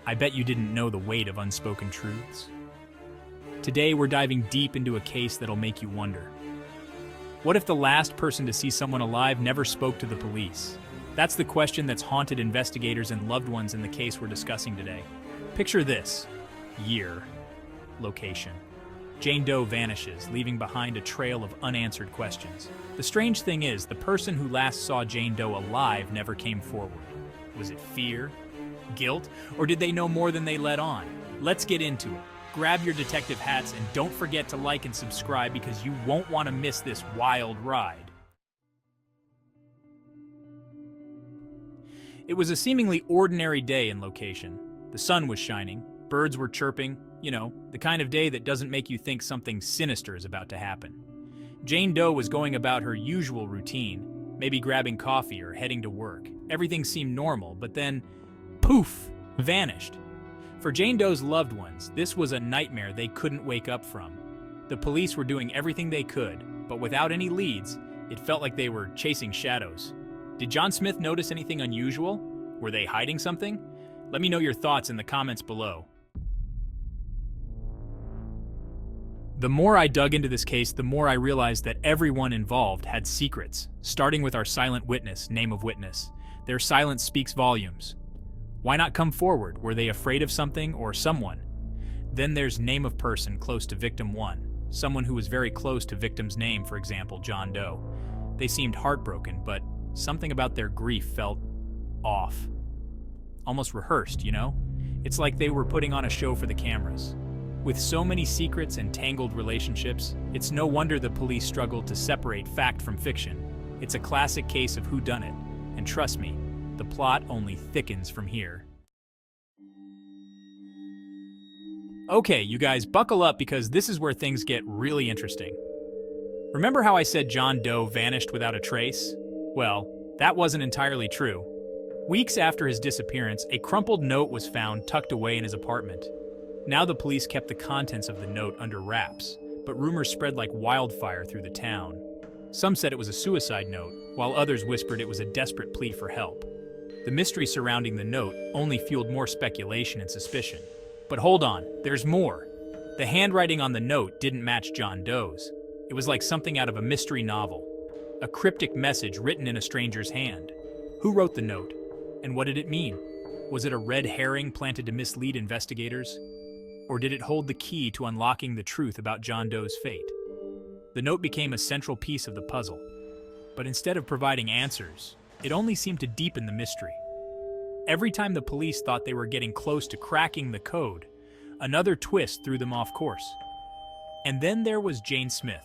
I bet you didn't know the weight of unspoken truths. Today, we're diving deep into a case that'll make you wonder. What if the last person to see someone alive never spoke to the police? That's the question that's haunted investigators and loved ones in the case we're discussing today. Picture this: year, location. Jane Doe vanishes, leaving behind a trail of unanswered questions. The strange thing is, the person who last saw Jane Doe alive never came forward. Was it fear, guilt, or did they know more than they let on? Let's get into it. Grab your detective hats and don't forget to like and subscribe because you won't want to miss this wild ride. It was a seemingly ordinary day in location. The sun was shining, birds were chirping, the kind of day that doesn't make you think something sinister is about to happen. Jane Doe was going about her usual routine, maybe grabbing coffee or heading to work. Everything seemed normal, but then, poof, vanished. For Jane Doe's loved ones, this was a nightmare they couldn't wake up from. The police were doing everything they could, but without any leads, it felt like they were chasing shadows. Did John Smith notice anything unusual? Were they hiding something? Let me know your thoughts in the comments below. The more I dug into this case, the more I realized that everyone involved had secrets, starting with our silent witness, name of witness. Their silence speaks volumes. Why not come forward? Were they afraid of something or someone? Then there's name of person close to victim 1, someone who was very close to victim's name, for example, John Doe. They seemed heartbroken, but something about their grief felt off. Almost rehearsed, It's like they were putting on a show for the cameras. With so many secrets and tangled relationships, it's no wonder the police struggled to separate fact from fiction. It's a classic case of whodunit, and trust me, the plot only thickens from here. Okay, you guys, buckle up because this is where things get really interesting. Remember how I said John Doe vanished without a trace? Well, that wasn't entirely true. Weeks after his disappearance, a crumpled note was found tucked away in his apartment. Now the police kept the contents of the note under wraps, but rumors spread like wildfire through the town. Some said it was a suicide note, while others whispered it was a desperate plea for help. The mystery surrounding the note only fueled more speculation and suspicion. But hold on, there's more. The handwriting on the note didn't match John Doe's. It was like something out of a mystery novel. A cryptic message written in a stranger's hand. Who wrote the note? And what did it mean? Was it a red herring planted to mislead investigators? Or did it hold the key to unlocking the truth about John Doe's fate? The note became a central piece of the puzzle. But instead of providing answers, it only seemed to deepen the mystery. Every time the police thought they were getting close to cracking the code, another twist threw them off course. And then there was Jane Smith,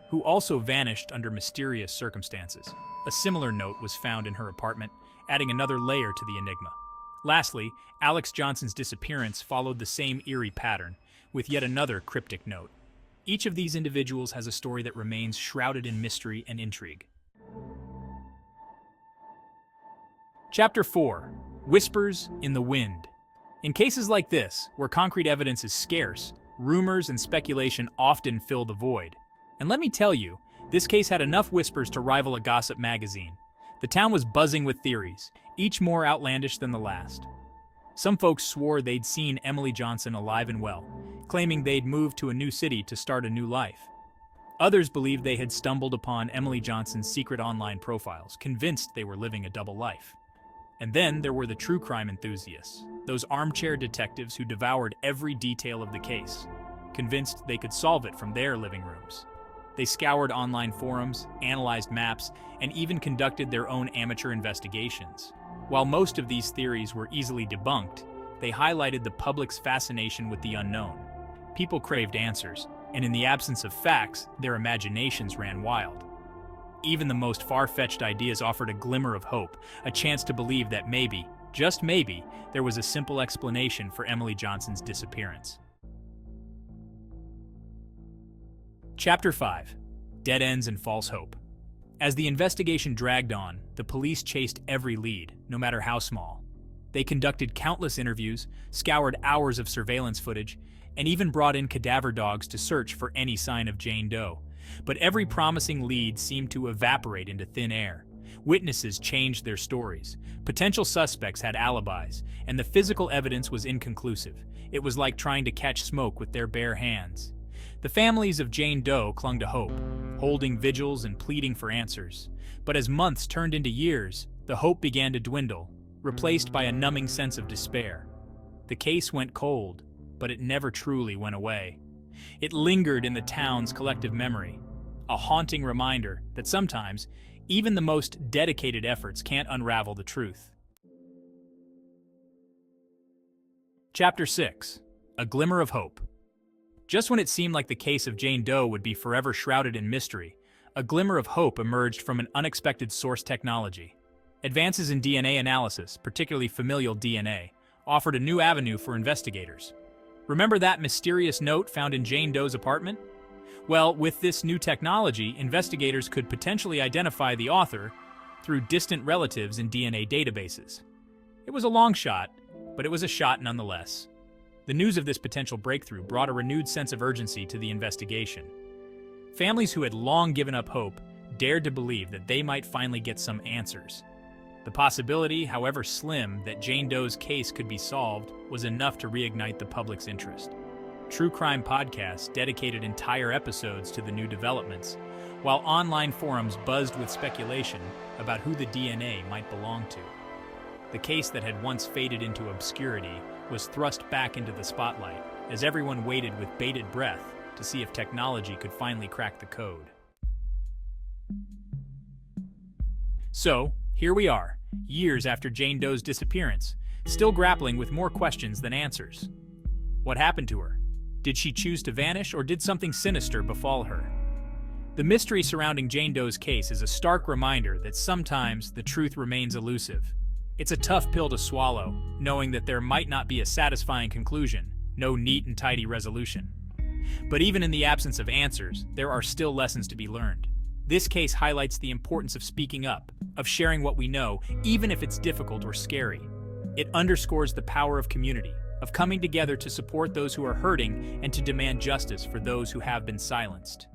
who also vanished under mysterious circumstances. A similar note was found in her apartment, adding another layer to the enigma. Lastly, Alex Johnson's disappearance followed the same eerie pattern, with yet another cryptic note. Each of these individuals has a story that remains shrouded in mystery and intrigue. Chapter 4. Whispers in the Wind. In cases like this, where concrete evidence is scarce, rumors and speculation often fill the void. And let me tell you, this case had enough whispers to rival a gossip magazine. The town was buzzing with theories, each more outlandish than the last. Some folks swore they'd seen Emily Johnson alive and well, claiming they'd moved to a new city to start a new life. Others believed they had stumbled upon Emily Johnson's secret online profiles, convinced they were living a double life. And then there were the true crime enthusiasts, those armchair detectives who devoured every detail of the case, convinced they could solve it from their living rooms. They scoured online forums, analyzed maps, and even conducted their own amateur investigations. While most of these theories were easily debunked, they highlighted the public's fascination with the unknown. People craved answers, and in the absence of facts, their imaginations ran wild. Even the most far-fetched ideas offered a glimmer of hope, a chance to believe that maybe, just maybe, there was a simple explanation for Emily Johnson's disappearance. Chapter 5. Dead Ends and False Hope. As the investigation dragged on, the police chased every lead, no matter how small. They conducted countless interviews, scoured hours of surveillance footage, and even brought in cadaver dogs to search for any sign of Jane Doe. But every promising lead seemed to evaporate into thin air. Witnesses changed their stories. Potential suspects had alibis, and the physical evidence was inconclusive. It was like trying to catch smoke with their bare hands. The families of Jane Doe clung to hope, holding vigils and pleading for answers. But as months turned into years, the hope began to dwindle, replaced by a numbing sense of despair. The case went cold, but it never truly went away. It lingered in the town's collective memory, a haunting reminder that sometimes even the most dedicated efforts can't unravel the truth. Chapter 6. A Glimmer of Hope. Just when it seemed like the case of Jane Doe would be forever shrouded in mystery, a glimmer of hope emerged from an unexpected source technology. Advances in DNA analysis, particularly familial DNA, offered a new avenue for investigators. Remember that mysterious note found in Jane Doe's apartment? Well, with this new technology, investigators could potentially identify the author through distant relatives in DNA databases. It was a long shot, but it was a shot nonetheless. The news of this potential breakthrough brought a renewed sense of urgency to the investigation. Families who had long given up hope dared to believe that they might finally get some answers. The possibility, however slim, that Jane Doe's case could be solved was enough to reignite the public's interest. True crime podcasts dedicated entire episodes to the new developments, while online forums buzzed with speculation about who the DNA might belong to. The case that had once faded into obscurity was thrust back into the spotlight as everyone waited with bated breath to see if technology could finally crack the code. So, here we are, years after Jane Doe's disappearance, still grappling with more questions than answers. What happened to her? Did she choose to vanish, or did something sinister befall her? The mystery surrounding Jane Doe's case is a stark reminder that sometimes the truth remains elusive. It's a tough pill to swallow, knowing that there might not be a satisfying conclusion, no neat and tidy resolution. But even in the absence of answers, there are still lessons to be learned. This case highlights the importance of speaking up, of sharing what we know, even if it's difficult or scary. It underscores the power of community, of coming together to support those who are hurting and to demand justice for those who have been silenced.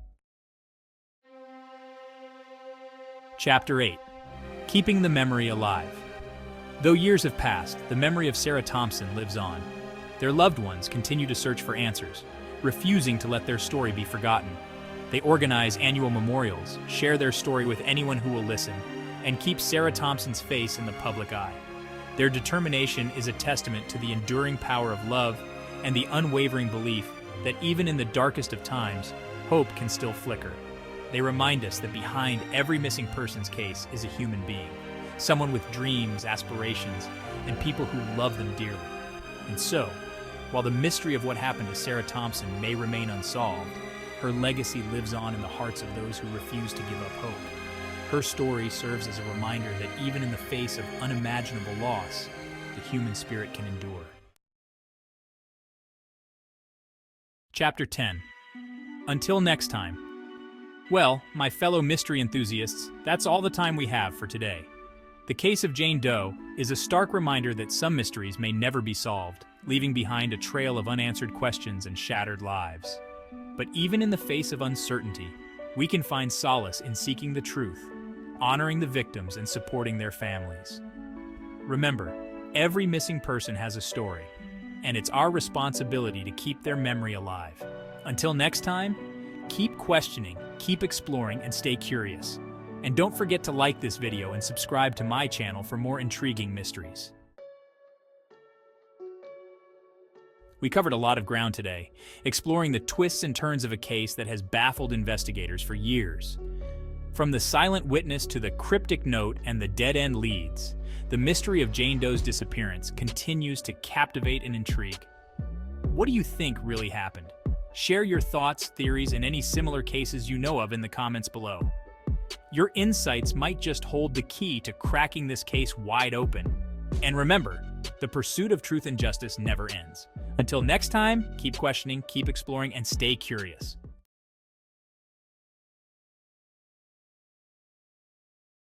Chapter 8. Keeping the memory alive. Though years have passed, the memory of Sarah Thompson lives on. Their loved ones continue to search for answers, refusing to let their story be forgotten. They organize annual memorials, share their story with anyone who will listen, and keep Sarah Thompson's face in the public eye. Their determination is a testament to the enduring power of love and the unwavering belief that even in the darkest of times, hope can still flicker. They remind us that behind every missing person's case is a human being, someone with dreams, aspirations, and people who love them dearly. And so, while the mystery of what happened to Sarah Thompson may remain unsolved, her legacy lives on in the hearts of those who refuse to give up hope. Her story serves as a reminder that even in the face of unimaginable loss, the human spirit can endure. Chapter 10. Until next time. Well, my fellow mystery enthusiasts, that's all the time we have for today. The case of Jane Doe is a stark reminder that some mysteries may never be solved, leaving behind a trail of unanswered questions and shattered lives. But even in the face of uncertainty, we can find solace in seeking the truth, honoring the victims and supporting their families. Remember, every missing person has a story, and it's our responsibility to keep their memory alive. Until next time, keep questioning, keep exploring, and stay curious. And don't forget to like this video and subscribe to my channel for more intriguing mysteries. We covered a lot of ground today, exploring the twists and turns of a case that has baffled investigators for years. From the silent witness to the cryptic note and the dead-end leads, the mystery of Jane Doe's disappearance continues to captivate and intrigue. What do you think really happened? Share your thoughts, theories, and any similar cases you know of in the comments below. Your insights might just hold the key to cracking this case wide open. And remember, the pursuit of truth and justice never ends. Until next time, keep questioning, keep exploring, and stay curious.